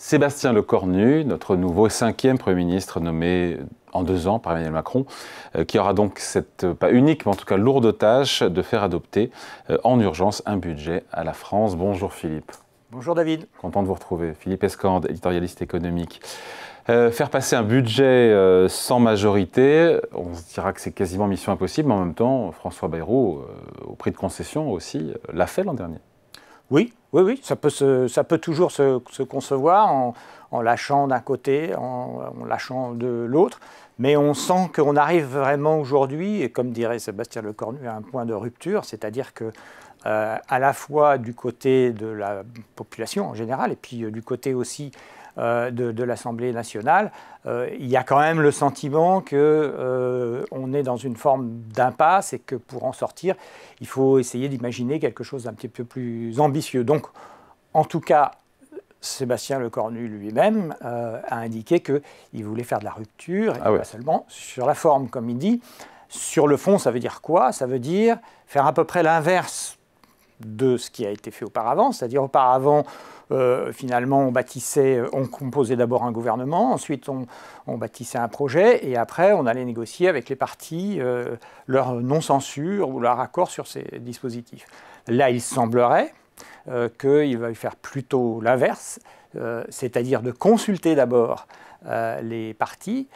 Sébastien Lecornu, notre nouveau 5e Premier ministre nommé en 2 ans par Emmanuel Macron, qui aura donc cette, pas unique, mais en tout cas lourde tâche de faire adopter en urgence un budget à la France. Bonjour Philippe. Bonjour David. Content de vous retrouver. Philippe Escande, éditorialiste économique. Faire passer un budget sans majorité, on se dira que c'est quasiment mission impossible, mais en même temps, François Bayrou, au prix de concession aussi, l'a fait l'an dernier. Oui, ça peut toujours se concevoir en lâchant d'un côté, en lâchant de l'autre, mais on sent qu'on arrive vraiment aujourd'hui, et comme dirait Sébastien Lecornu, à un point de rupture, c'est-à-dire que à la fois du côté de la population en général, et puis du côté aussi de l'Assemblée nationale, il y a quand même le sentiment qu'on est dans une forme d'impasse et que pour en sortir, il faut essayer d'imaginer quelque chose d'un petit peu plus ambitieux. Donc, en tout cas, Sébastien Lecornu lui-même a indiqué qu'il voulait faire de la rupture, et pas seulement sur la forme, comme il dit. Sur le fond, ça veut dire quoi? Ça veut dire faire à peu près l'inverse de ce qui a été fait auparavant, c'est-à-dire auparavant, finalement, on composait d'abord un gouvernement, ensuite on bâtissait un projet, et après on allait négocier avec les partis leur non-censure ou leur accord sur ces dispositifs. Là, il semblerait qu'il va faire plutôt l'inverse, c'est-à-dire de consulter d'abord les partis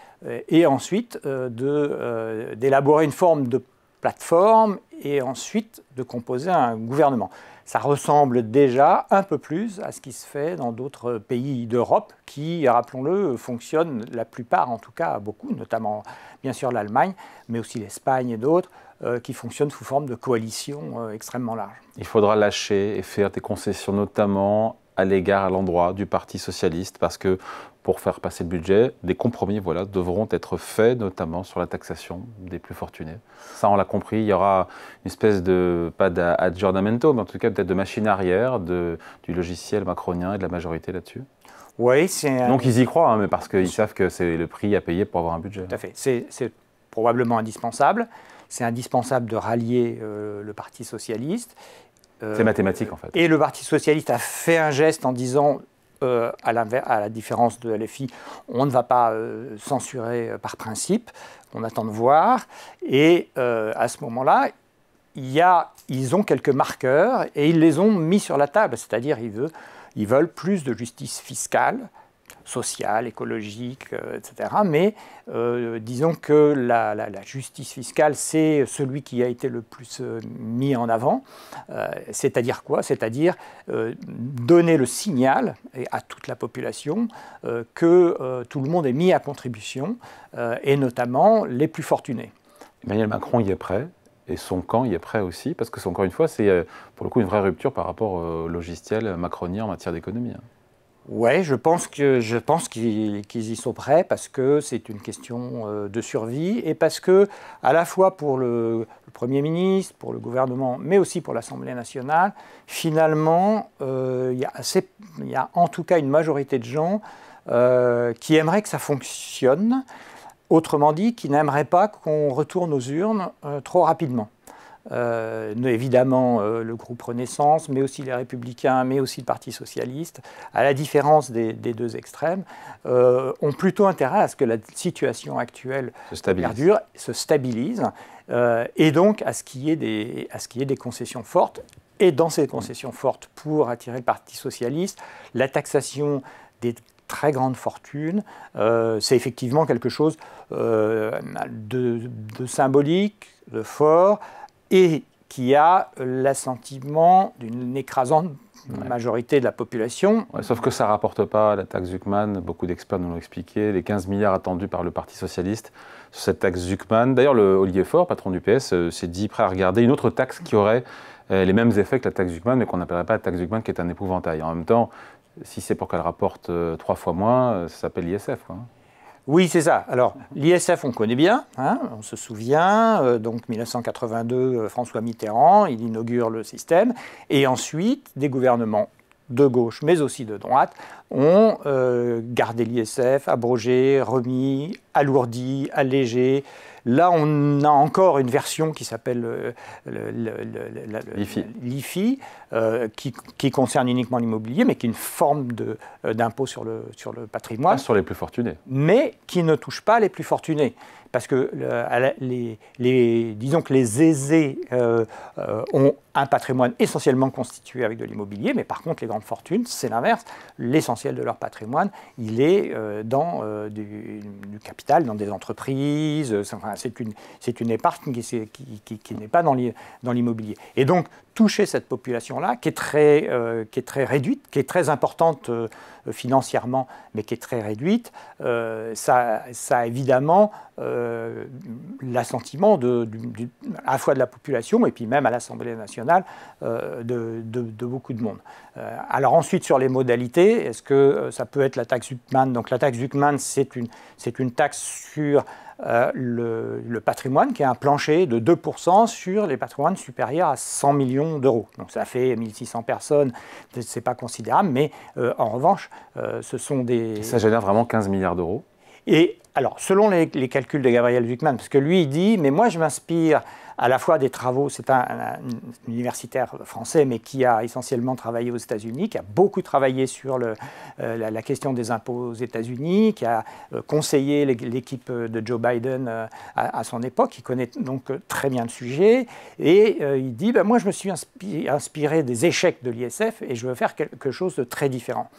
et ensuite d'élaborer une forme de plateforme et ensuite de composer un gouvernement. Ça ressemble déjà un peu plus à ce qui se fait dans d'autres pays d'Europe qui, rappelons-le, fonctionnent, la plupart en tout cas, beaucoup, notamment bien sûr l'Allemagne, mais aussi l'Espagne et d'autres, qui fonctionnent sous forme de coalition extrêmement large. Il faudra lâcher et faire des concessions, notamment à l'endroit du Parti socialiste, parce que pour faire passer le budget, des compromis devront être faits, notamment sur la taxation des plus fortunés. Ça, on l'a compris, il y aura une espèce de, pas d'aggiornamento, mais en tout cas peut-être de machine arrière du logiciel macronien et de la majorité là-dessus. Oui, donc ils y croient, mais parce qu'ils savent que c'est le prix à payer pour avoir un budget. Tout à fait, c'est probablement indispensable. C'est indispensable de rallier le Parti socialiste. C'est mathématique en fait. Et le Parti socialiste a fait un geste en disant, à la différence de LFI, on ne va pas censurer par principe, on attend de voir. Et à ce moment-là, ils ont quelques marqueurs et ils les ont mis sur la table, c'est-à-dire ils veulent plus de justice fiscale, sociale, écologique, etc. Mais disons que la justice fiscale, c'est celui qui a été le plus mis en avant. C'est-à-dire quoi? C'est-à-dire donner le signal à toute la population que tout le monde est mis à contribution, et notamment les plus fortunés. Emmanuel Macron y est prêt. Et son camp y est prêt aussi, parce que, encore une fois, c'est pour le coup une vraie rupture par rapport au logiciel macronien en matière d'économie. Oui, je pense qu'ils y sont prêts parce que c'est une question de survie et parce que, à la fois pour le Premier ministre, pour le gouvernement, mais aussi pour l'Assemblée nationale, finalement, il y a en tout cas une majorité de gens qui aimeraient que ça fonctionne, autrement dit, qui n'aimeraient pas qu'on retourne aux urnes trop rapidement. Évidemment le groupe Renaissance, mais aussi les Républicains, mais aussi le Parti Socialiste, à la différence des deux extrêmes, ont plutôt intérêt à ce que la situation actuelle perdure, se stabilise, et donc à ce qu'il y ait des concessions fortes. Et dans ces concessions fortes, pour attirer le Parti Socialiste, la taxation des très grandes fortunes, c'est effectivement quelque chose de symbolique, de fort, et qui a l'assentiment d'une écrasante majorité de la population. Ouais, sauf que ça ne rapporte pas la taxe Zuckman, beaucoup d'experts nous l'ont expliqué, les 15 milliards attendus par le Parti Socialiste sur cette taxe Zuckman. D'ailleurs, Olivier Faure, patron du PS, s'est dit prêt à regarder une autre taxe qui aurait les mêmes effets que la taxe Zuckman, mais qu'on n'appellerait pas la taxe Zuckman, qui est un épouvantail. En même temps, si c'est pour qu'elle rapporte 3 fois moins, ça s'appelle l'ISF. Oui, c'est ça. Alors, l'ISF, on connaît bien, hein, on se souvient, donc 1982, François Mitterrand, il inaugure le système, et ensuite, des gouvernements de gauche, mais aussi de droite, ont gardé l'ISF, abrogé, remis, alourdi, allégé, Là, on a encore une version qui s'appelle l'IFI, qui concerne uniquement l'immobilier, mais qui est une forme d'impôt sur le patrimoine. Sur les plus fortunés. Mais qui ne touche pas les plus fortunés. Parce que disons que les aisés ont un patrimoine essentiellement constitué avec de l'immobilier, mais par contre les grandes fortunes, c'est l'inverse. L'essentiel de leur patrimoine, il est dans du capital, dans des entreprises. Enfin, c'est une épargne qui n'est pas dans l'immobilier. Et donc, toucher cette population-là, qui est très réduite, qui est très importante financièrement, mais qui est très réduite, ça a évidemment l'assentiment à la fois de la population et puis même à l'Assemblée nationale de beaucoup de monde. Alors ensuite, sur les modalités, est-ce que ça peut être la taxe Zuckman? Donc la taxe Zuckman, c'est une taxe sur le patrimoine, qui est un plancher de 2% sur les patrimoines supérieurs à 100 millions d'euros. Donc ça fait 1600 personnes, c'est pas considérable, mais en revanche, ce sont des... Et ça génère vraiment 15 milliards d'euros. Et alors, selon les calculs de Gabriel Zuckman, parce que lui, il dit, mais moi, je m'inspire à la fois des travaux, c'est un universitaire français, mais qui a essentiellement travaillé aux États-Unis, qui a beaucoup travaillé sur la question des impôts aux États-Unis, qui a conseillé l'équipe de Joe Biden à son époque, qui connaît donc très bien le sujet, et il dit, moi, je me suis inspiré des échecs de l'ISF, et je veux faire quelque chose de très différent.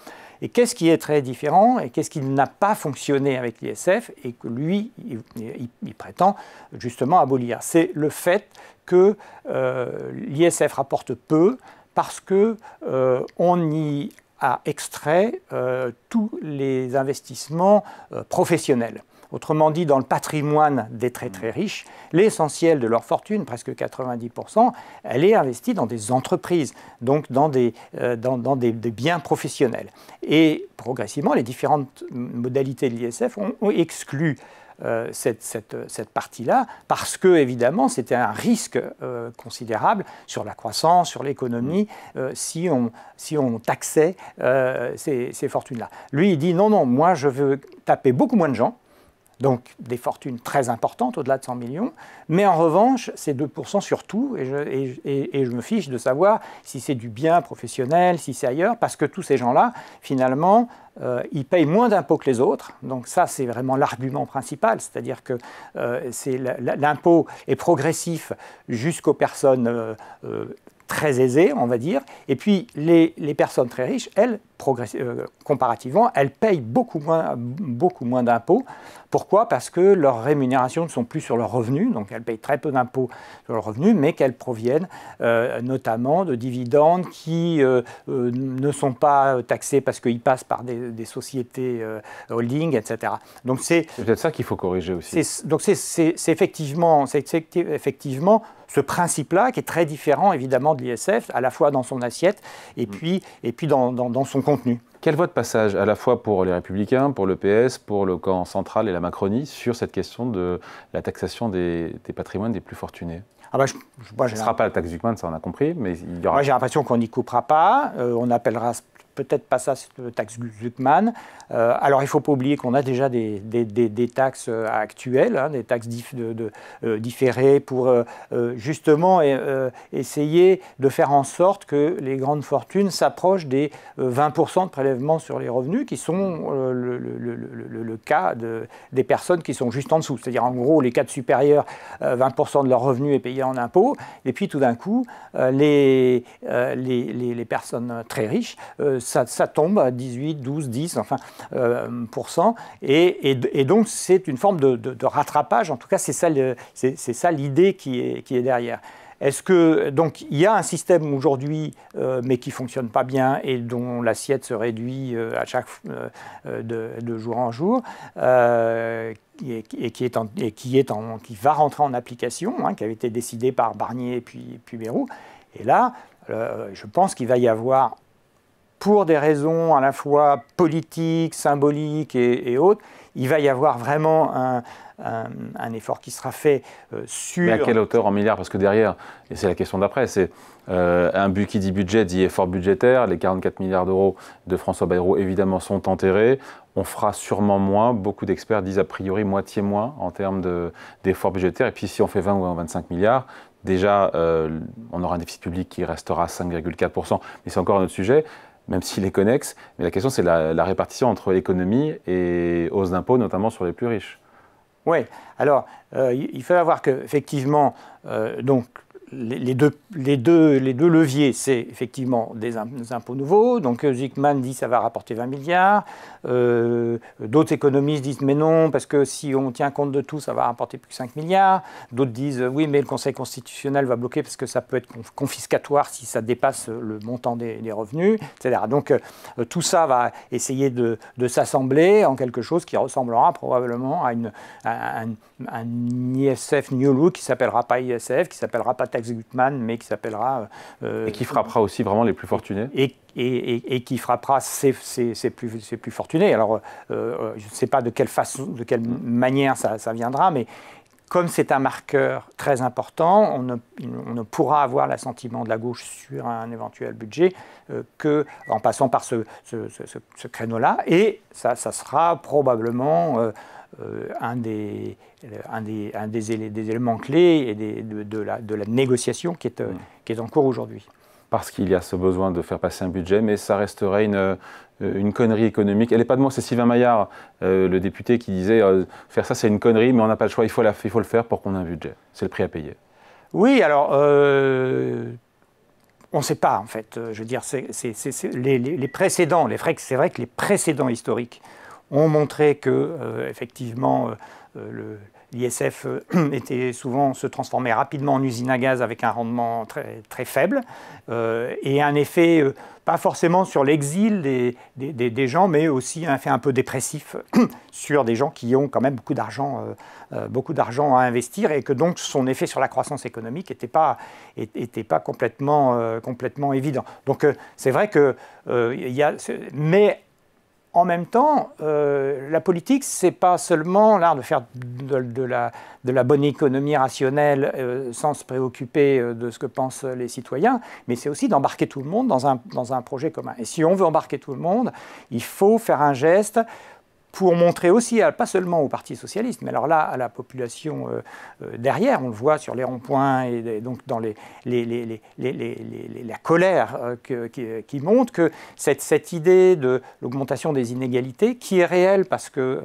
Et qu'est-ce qui est très différent et qu'est-ce qui n'a pas fonctionné avec l'ISF et que lui, il prétend justement abolir? C'est le fait que l'ISF rapporte peu parce qu'on y a extrait tous les investissements professionnels. Autrement dit, dans le patrimoine des très très riches, l'essentiel de leur fortune, presque 90%, elle est investie dans des entreprises, donc dans des biens professionnels. Et progressivement, les différentes modalités de l'ISF ont exclu cette partie-là, parce que, évidemment, c'était un risque considérable sur la croissance, sur l'économie, si on taxait ces fortunes-là. Lui, il dit, non, moi, je veux taper beaucoup moins de gens, donc des fortunes très importantes, au-delà de 100 millions, mais en revanche, c'est 2% sur tout, et je me fiche de savoir si c'est du bien professionnel, si c'est ailleurs, parce que tous ces gens-là, finalement, ils payent moins d'impôts que les autres, donc ça c'est vraiment l'argument principal, c'est-à-dire que l'impôt est progressif jusqu'aux personnes très aisées, on va dire, et puis les personnes très riches, elles, comparativement, elles payent beaucoup moins d'impôts. Pourquoi? Parce que leurs rémunérations ne sont plus sur leurs revenus, donc elles payent très peu d'impôts sur leurs revenus, mais qu'elles proviennent notamment de dividendes qui ne sont pas taxés parce qu'ils passent par des sociétés holding, etc. Donc c'est peut-être ça qu'il faut corriger aussi. Donc c'est effectivement ce principe-là qui est très différent évidemment de l'ISF, à la fois dans son assiette et puis dans son contenu. Quel vote passage, à la fois pour les Républicains, pour le PS, pour le camp central et la Macronie, sur cette question de la taxation des patrimoines des plus fortunés? Ce ne sera pas la taxe Zuckman, ça on a compris, mais il y aura... Moi j'ai l'impression qu'on n'y coupera pas, on appellera peut-être pas ça taxe Zuckman. Alors il ne faut pas oublier qu'on a déjà des taxes actuelles, des taxes différées pour justement essayer de faire en sorte que les grandes fortunes s'approchent des 20% de prélèvements sur les revenus qui sont le cas des personnes qui sont juste en dessous. C'est-à-dire en gros les cadres supérieurs, 20% de leur revenu est payé en impôts, et puis tout d'un coup les personnes très riches, ça tombe à 18, 12, 10, enfin, %. Et donc, c'est une forme de rattrapage. En tout cas, c'est ça l'idée qui est derrière. Est-ce que, donc, il y a un système aujourd'hui, mais qui ne fonctionne pas bien et dont l'assiette se réduit de jour en jour, qui va rentrer en application, qui avait été décidé par Barnier et puis Bayrou. Et là, je pense qu'il va y avoir, pour des raisons à la fois politiques, symboliques et autres, il va y avoir vraiment un effort qui sera fait sur... Mais à quelle hauteur en milliards? Parce que derrière, et c'est la question d'après, c'est un qui dit budget dit effort budgétaire. Les 44 milliards d'euros de François Bayrou, évidemment, sont enterrés. on fera sûrement moins. Beaucoup d'experts disent a priori moitié moins en termes d'efforts budgétaires. Et puis si on fait 20 ou 25 milliards, déjà, on aura un déficit public qui restera à 5,4%. Mais c'est encore un autre sujet, même s'il est connexe. Mais la question, c'est la répartition entre économie et hausse d'impôts, notamment sur les plus riches. Oui, alors il faut savoir qu'effectivement, donc, les deux leviers, c'est effectivement des impôts nouveaux. Donc Zucman dit que ça va rapporter 20 milliards. D'autres économistes disent mais non, parce que si on tient compte de tout, ça va rapporter plus que 5 milliards. D'autres disent oui, mais le Conseil constitutionnel va bloquer parce que ça peut être confiscatoire si ça dépasse le montant des revenus, etc. Donc tout ça va essayer de s'assembler en quelque chose qui ressemblera probablement à un ISF New Look qui ne s'appellera pas ISF, qui ne s'appellera pas taxe Gutmann, mais qui s'appellelle... et qui frappera aussi vraiment les plus fortunés. Et qui frappera ces plus fortunés. Alors, je ne sais pas de quelle façon, de quelle manière ça viendra, mais comme c'est un marqueur très important, on ne pourra avoir l'assentiment de la gauche sur un éventuel budget qu'en passant par ce créneau-là. Et ça sera probablement... un des éléments clés et de la négociation qui est en cours aujourd'hui. Parce qu'il y a ce besoin de faire passer un budget, mais ça resterait une connerie économique. Elle n'est pas de moi, c'est Sylvain Maillard, le député, qui disait faire ça c'est une connerie, mais on n'a pas le choix, il faut le faire pour qu'on ait un budget. C'est le prix à payer. Oui, alors... on ne sait pas, en fait. Je veux dire, les précédents, c'est vrai que les précédents historiques ont montré que, effectivement, l'ISF se transformait rapidement en usine à gaz avec un rendement très, très faible et un effet, pas forcément sur l'exil des gens, mais aussi un effet un peu dépressif sur des gens qui ont quand même beaucoup d'argent à investir et que donc son effet sur la croissance économique n'était pas complètement évident. Donc c'est vrai que mais en même temps, la politique, ce n'est pas seulement l'art de faire de la bonne économie rationnelle sans se préoccuper de ce que pensent les citoyens, mais c'est aussi d'embarquer tout le monde dans un projet commun. Et si on veut embarquer tout le monde, il faut faire un geste pour montrer aussi, pas seulement au Parti socialiste, mais alors là, à la population derrière, on le voit sur les ronds-points et donc dans la colère qui monte, que cette idée de l'augmentation des inégalités, qui est réelle parce que,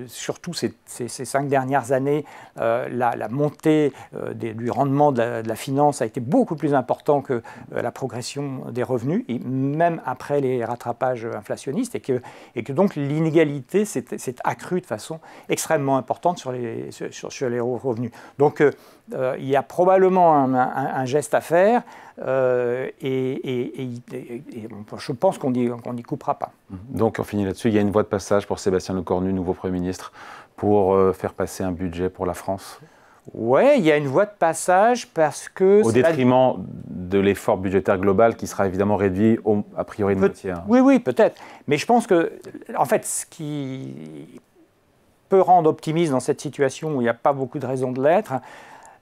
surtout ces 5 dernières années, la montée du rendement de la finance a été beaucoup plus important que la progression des revenus, et même après les rattrapages inflationnistes, et que donc l'inégalité s'est accrue de façon extrêmement importante sur les revenus. Donc il y a probablement un geste à faire et je pense qu'on n'y coupera pas. Donc on finit là-dessus. Il y a une voie de passage pour Sébastien Lecornu, nouveau Premier ministre, pour faire passer un budget pour la France. Oui, il y a une voie de passage parce que... Au détriment de l'effort budgétaire global qui sera évidemment réduit a priori de moitié. Oui, peut-être. Mais je pense que, en fait, ce qui peut rendre optimiste dans cette situation où il n'y a pas beaucoup de raisons de l'être,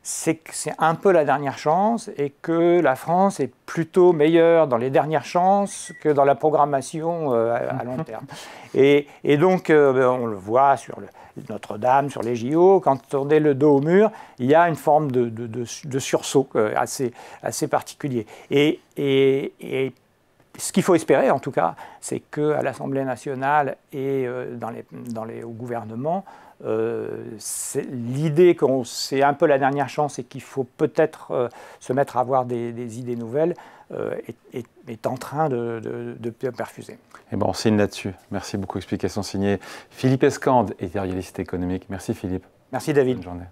c'est que c'est un peu la dernière chance et que la France est plutôt meilleure dans les dernières chances que dans la programmation à long terme. Et donc, on le voit sur Notre-Dame, sur les JO, quand on est le dos au mur, il y a une forme de sursaut assez particulier. Et ce qu'il faut espérer, en tout cas, c'est qu'à l'Assemblée nationale et au gouvernement, l'idée que c'est un peu la dernière chance et qu'il faut peut-être se mettre à avoir des idées nouvelles est en train de perfuser. Eh ben, on signe là-dessus. Merci beaucoup. Explication signée Philippe Escande, éditorialiste économique. Merci Philippe. Merci David. Bonne journée.